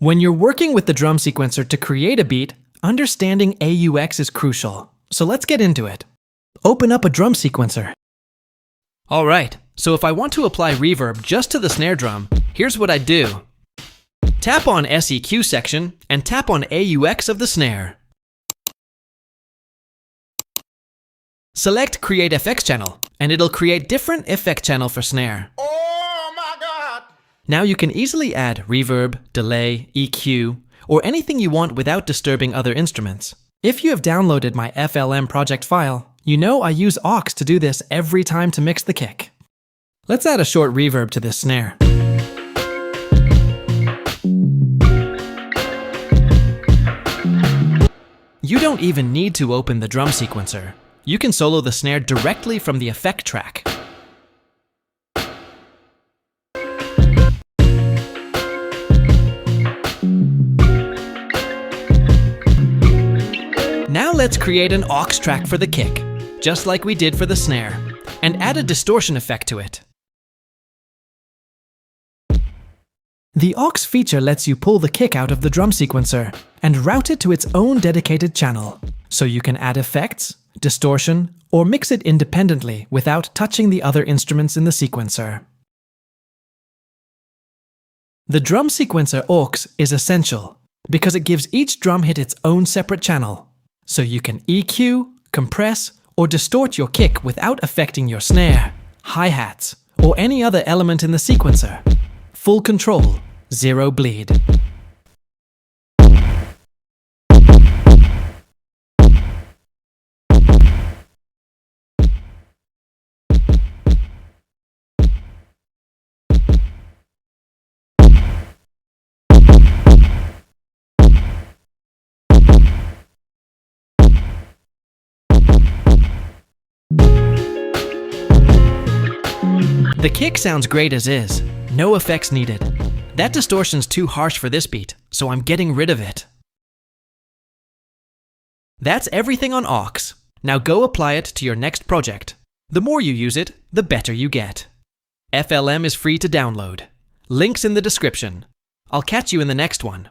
When you're working with the drum sequencer to create a beat, understanding AUX is crucial. So let's get into it. Open up a drum sequencer. Alright, so if I want to apply reverb just to the snare drum, here's what I do. Tap on SEQ section and tap on AUX of the snare. Select Create FX Channel, and it'll create different effect channel for snare. Oh my God! Now you can easily add reverb, delay, EQ, or anything you want without disturbing other instruments. If you have downloaded my FLM project file, you know I use AUX to do this every time to mix the kick. Let's add a short reverb to this snare. You don't even need to open the drum sequencer. You can solo the snare directly from the effect track. Now let's create an aux track for the kick, just like we did for the snare, and add a distortion effect to it. The aux feature lets you pull the kick out of the drum sequencer and route it to its own dedicated channel, so you can add effects, distortion, or mix it independently without touching the other instruments in the sequencer. The drum sequencer AUX is essential because it gives each drum hit its own separate channel, so you can EQ, compress, or distort your kick without affecting your snare, hi-hats, or any other element in the sequencer. Full control, zero bleed. The kick sounds great as is, no effects needed. That distortion's too harsh for this beat, so I'm getting rid of it. That's everything on AUX. Now go apply it to your next project. The more you use it, the better you get. FLM is free to download. Links in the description. I'll catch you in the next one.